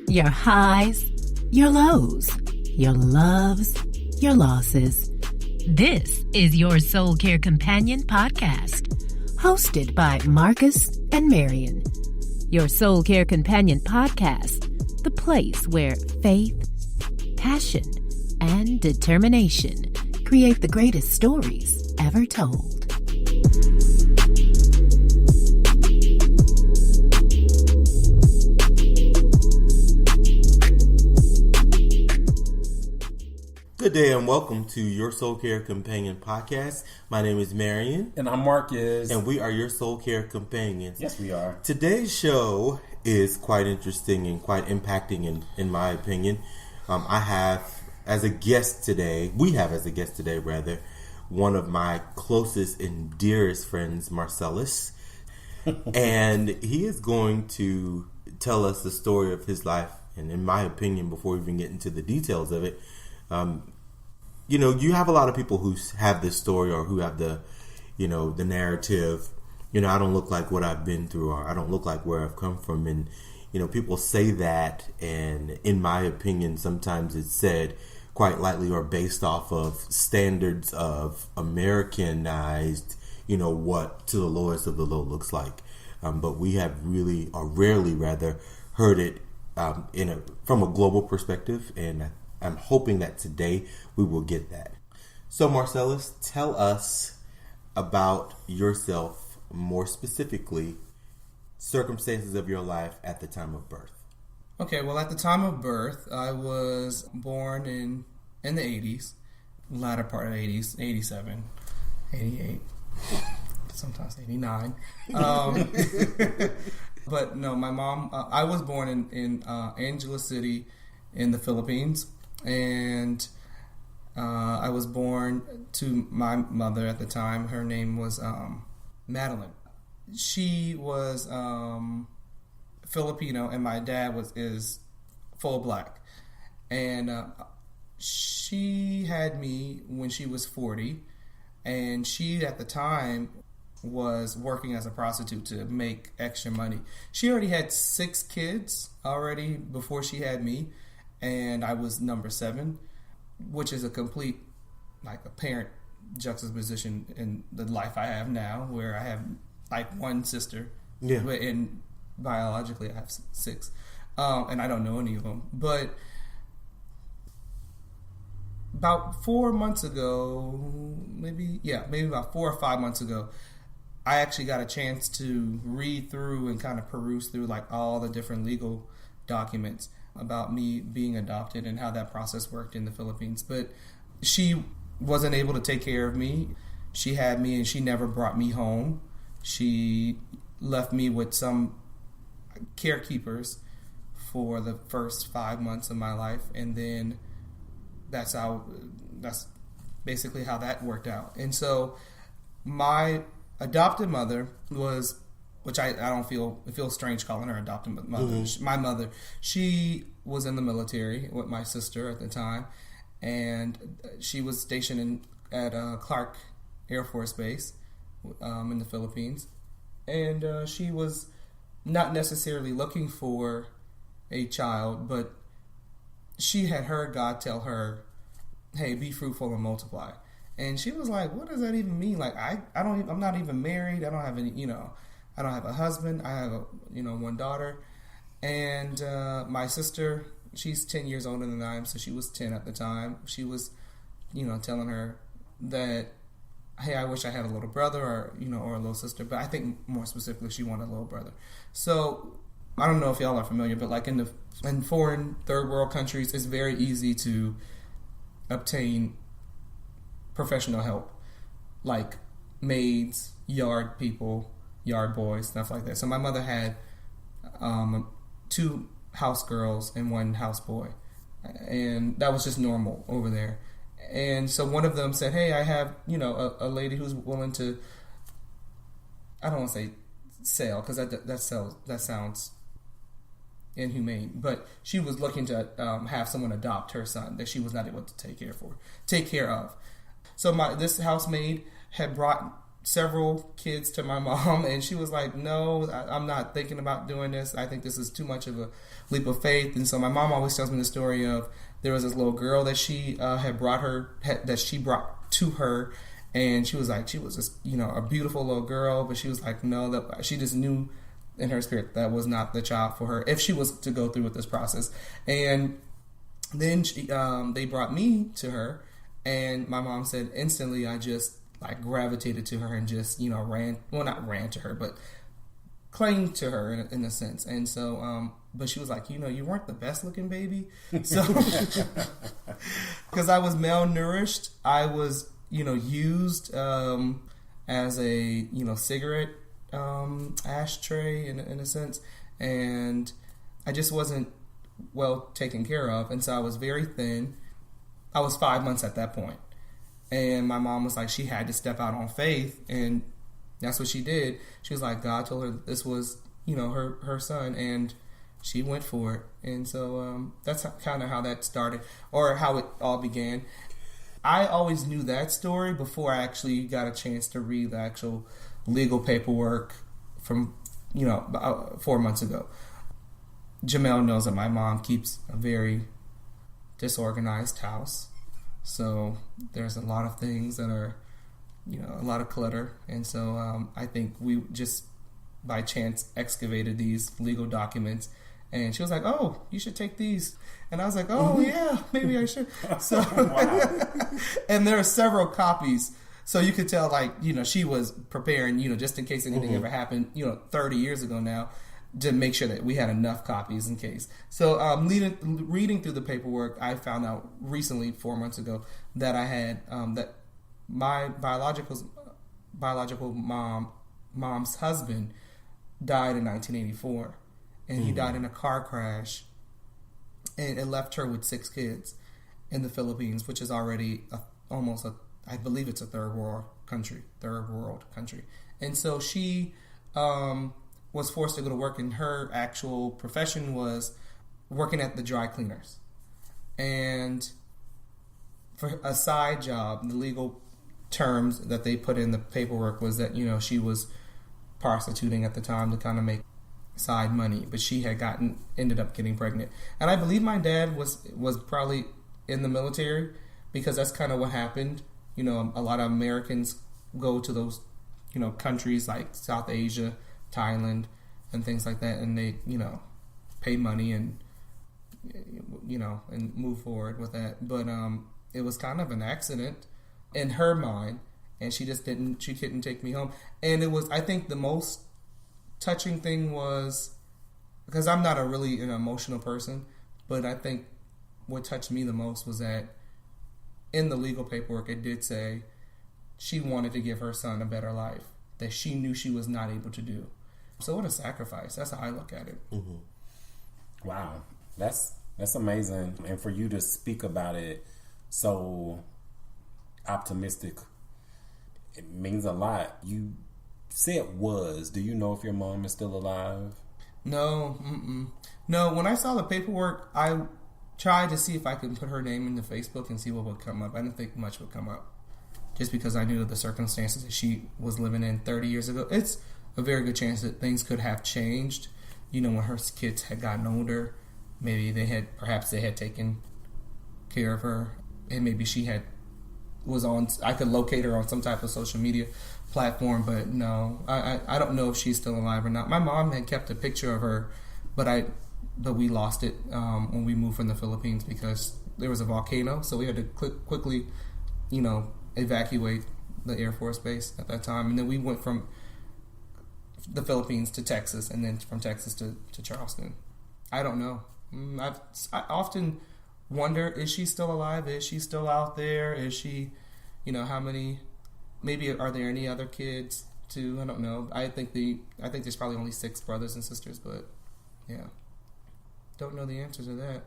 Your highs, your lows, your loves, your losses. This is Your Soul Care Companion podcast, hosted by Marcus and Marion. Your Soul Care Companion podcast, the place where faith, passion, and determination create the greatest stories ever told. Good day and welcome to Your Soul Care Companion podcast. My name is Marion. And I'm Marcus. And we are Your Soul Care Companions. Yes, we are. Today's show is quite interesting and quite impacting in my opinion. We have as a guest today, one of my closest and dearest friends, Marcellus. And he is going to tell us the story of his life. And in my opinion, before we even get into the details of it, you have a lot of people who have this story or who have the narrative. I don't look like what I've been through, or I don't look like where I've come from. And, people say that. And in my opinion, sometimes it's said quite lightly or based off of standards of Americanized, what to the lowest of the low looks like. But we have really, or rarely rather, heard it from a global perspective. And I'm hoping that today we will get that. So Marcellus, tell us about yourself, more specifically, circumstances of your life at the time of birth. Okay, well, at the time of birth, I was born in the 80s, latter part of the 80s, 87, 88, sometimes 89. But no, my mom, I was born in Angeles City in the Philippines. And I was born to my mother at the time. Her name was Madeline. She was Filipino, and my dad is full black. And she had me when she was 40, and she at the time was working as a prostitute to make extra money. She already had 6 kids already before she had me. And I was number 7, which is a complete, apparent juxtaposition in the life I have now, where I have, one sister. Yeah. And biologically I have 6. And I don't know any of them. But about 4 months ago, maybe about 4 or 5 months ago, I actually got a chance to read through and kind of peruse through, all the different legal documents about me being adopted and how that process worked in the Philippines. But she wasn't able to take care of me. She had me and she never brought me home. She left me with some carekeepers for the first 5 months of my life. And then that's basically how that worked out. And so my adopted mother was, which I don't feel, it feels strange calling her adopted mother. Mm-hmm. My mother, she was in the military with my sister at the time, and she was stationed at Clark Air Force Base in the Philippines. And she was not necessarily looking for a child, but she had heard God tell her, hey, be fruitful and multiply. And she was like, what does that even mean? I'm not even married. I don't have any, I don't have a husband. I have one daughter, and my sister, she's 10 years older than I am, so she was 10 at the time. She was, telling her that, hey, I wish I had a little brother or a little sister, but I think more specifically she wanted a little brother. So I don't know if y'all are familiar, but in foreign third world countries, it's very easy to obtain professional help, like maids, yard people, yard boys, stuff like that. So my mother had 2 house girls and 1 house boy, and that was just normal over there. And so one of them said, hey, I have a lady who's willing to, I don't want to say sell, because that sounds inhumane, but she was looking to have someone adopt her son that she was not able to take care of. So this housemaid had brought several kids to my mom, and she was like, no, I'm not thinking about doing this. I think this is too much of a leap of faith. And so my mom always tells me the story of there was this little girl that she that she brought to her, and she was just, a beautiful little girl, but she was like, no, that she just knew in her spirit that was not the child for her if she was to go through with this process. And then they brought me to her, and my mom said instantly I just like gravitated to her and just, not ran to her, but clung to her in a sense. And so, but she was like, you weren't the best looking baby. So, because I was malnourished, I was, used as a, cigarette ashtray in a sense. And I just wasn't well taken care of. And so I was very thin. I was 5 months at that point. And my mom was like, she had to step out on faith, and that's what she did. She was like, God told her that this was, her son, and she went for it. And so that's kind of how that started, or how it all began. I always knew that story before I actually got a chance to read the actual legal paperwork from, about 4 months ago. Jamel knows that my mom keeps a very disorganized house. So there's a lot of things that are, a lot of clutter. And so I think we just by chance excavated these legal documents. And she was like, oh, you should take these. And I was like, oh, yeah, maybe I should. So, and there are several copies. So you could tell, like, she was preparing, just in case anything ever happened, 30 years ago now, to make sure that we had enough copies in case. So reading through the paperwork, I found out recently, 4 months ago, that I had that my biological mom's husband died in 1984, and he died in a car crash, and it left her with 6 kids in the Philippines, which is already I believe it's a third world country. And so she was forced to go to work, and her actual profession was working at the dry cleaners. And for a side job, the legal terms that they put in the paperwork was that, she was prostituting at the time to kind of make side money, but she had ended up getting pregnant. And I believe my dad was probably in the military, because that's kind of what happened. A lot of Americans go to those, countries like South Asia, Thailand, and things like that, and they, pay money and, and move forward with that. But it was kind of an accident in her mind, and she couldn't take me home. And it was, I think the most touching thing was, because I'm not an emotional person, but I think what touched me the most was that in the legal paperwork, it did say she wanted to give her son a better life that she knew she was not able to do. So what a sacrifice. That's how I look at it. Mm-hmm. Wow. That's amazing. And for you to speak about it so optimistic, it means a lot. You said was. Do you know if your mom is still alive? No. No, when I saw the paperwork, I tried to see if I could put her name into Facebook and see what would come up. I didn't think much would come up, just because I knew the circumstances that she was living in 30 years ago. It's a very good chance that things could have changed. When her kids had gotten older, maybe they had taken care of her, and maybe she I could locate her on some type of social media platform. But no, I don't know if she's still alive or not. My mom had kept a picture of her, but we lost it when we moved from the Philippines, because there was a volcano, so we had to quickly, evacuate the Air Force Base at that time. And then we went from the Philippines to Texas, and then from Texas to Charleston. I don't know. I often wonder, is she still alive? Is she still out there? Is she, how many, maybe are there any other kids too? I don't know. I think there's probably only 6 brothers and sisters, but yeah. Don't know the answer to that.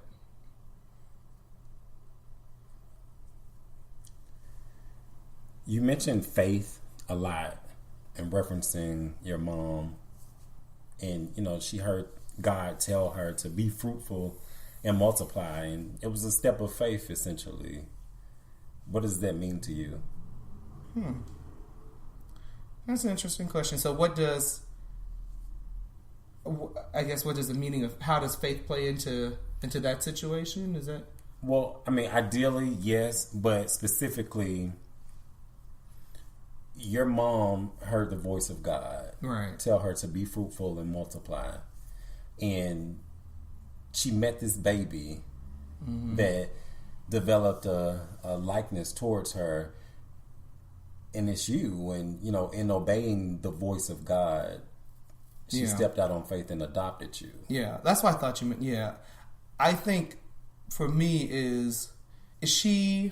You mentioned faith a lot in referencing your mom, and she heard God tell her to be fruitful and multiply, and it was a step of faith essentially. What does that mean to you? That's an interesting question. So what does the meaning of, how does faith play into that situation? Is that? Well, I mean, ideally, yes, but specifically, your mom heard the voice of God, right, tell her to be fruitful and multiply, and she met this baby that developed a likeness towards her, and it's you. And, you know, in obeying the voice of God, she stepped out on faith and adopted you. Yeah, that's what I thought you meant. Yeah, I think for me is she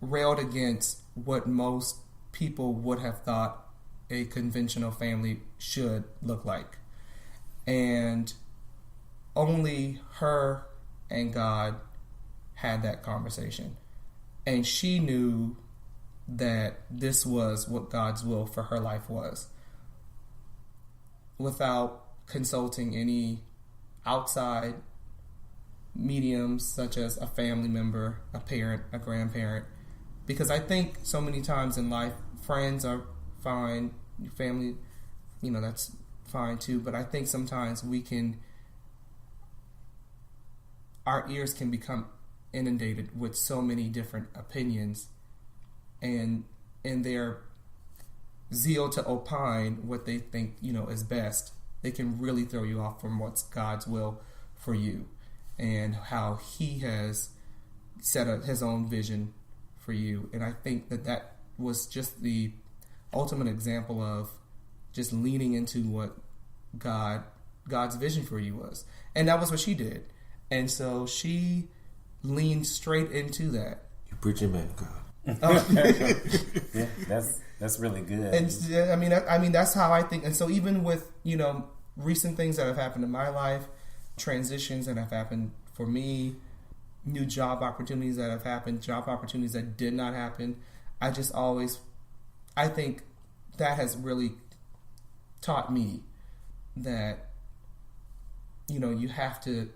railed against what most people would have thought a conventional family should look like, and only her and God had that conversation, and she knew that this was what God's will for her life was, without consulting any outside mediums such as a family member, a parent, a grandparent. Because I think so many times in life, friends are fine, family, you know, that's fine too, but I think sometimes our ears can become inundated with so many different opinions, and in their zeal to opine what they think, you know, is best, they can really throw you off from what's God's will for you and how He has set up His own vision for you. And I think that was just the ultimate example of just leaning into what God's vision for you was. And that was what she did. And so she leaned straight into that. You preaching, man, God. Yeah, that's really good. And I mean that's how I think. And so even with, you know, recent things that have happened in my life, transitions that have happened for me, new job opportunities that have happened, job opportunities that did not happen, I think that has really taught me that, you know, you have to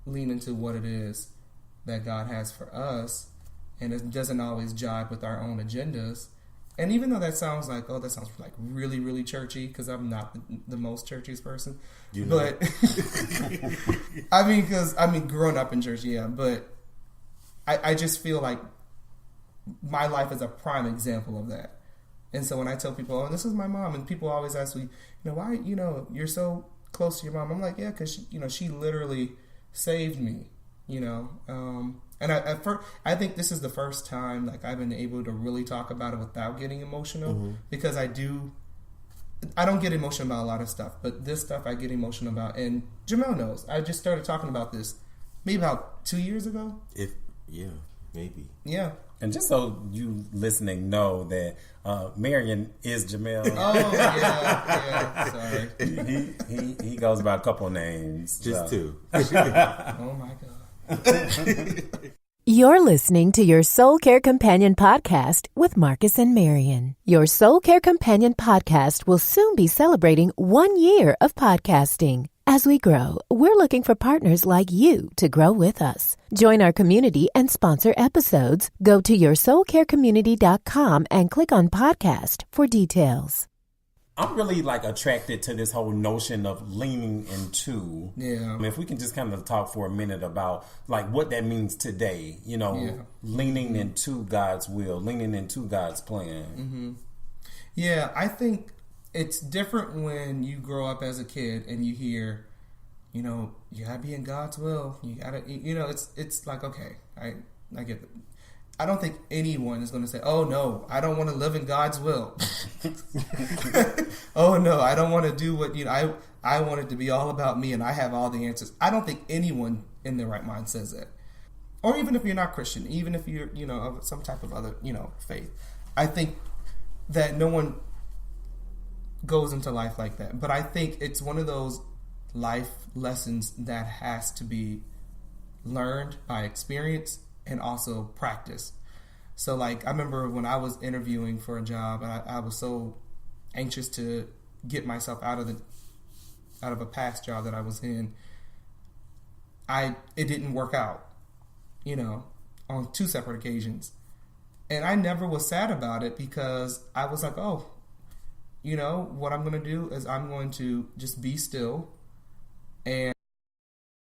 lean into what it is that God has for us, and it doesn't always jive with our own agendas. And even though that sounds like really, really churchy, because I'm not the most churchiest person, you know. But I mean, growing up in church, yeah, but I just feel like my life is a prime example of that. And so when I tell people, oh, this is my mom, and people always ask me, you know, why, you know, you're so close to your mom? I'm like, yeah, because she literally saved me, you know. And I think this is the first time like I've been able to really talk about it without getting emotional, because I don't get emotional about a lot of stuff, but this stuff I get emotional about. And Jamel knows. I just started talking about this maybe about 2 years ago. Maybe. Yeah. And just so you listening know that Marion is Jamel. Oh yeah. Sorry. He goes by a couple names. Just two. Oh my God. You're listening to Your Soul Care Companion podcast with Marcus and Marion. Your Soul Care Companion podcast will soon be celebrating 1 year of podcasting. As we grow, we're looking for partners like you to grow with us. Join our community and sponsor episodes. Go to YourSoulCareCommunity.com and click on podcast for details. I'm really attracted to this whole notion of leaning into. Yeah. I mean, if we can just kind of talk for a minute about what that means today, you know, leaning into God's will, leaning into God's plan. Mm-hmm. Yeah, I think it's different when you grow up as a kid and you hear, you know, you gotta be in God's will. You gotta, you know, it's like, okay, I get it. I don't think anyone is going to say, oh no, I don't want to live in God's will. Oh no, I don't want to do what, you know, I want it to be all about me and I have all the answers. I don't think anyone in their right mind says that. Or even if you're not Christian, even if you're, you know, of some type of other, you know, faith. I think that no one goes into life like that. But I think it's one of those life lessons that has to be learned by experience and also practice. So I remember when I was interviewing for a job, and I was so anxious to get myself out of a past job that I was in. It didn't work out, you know, on 2 separate occasions. And I never was sad about it because I was like, oh, you know, what I'm going to do is I'm going to just be still and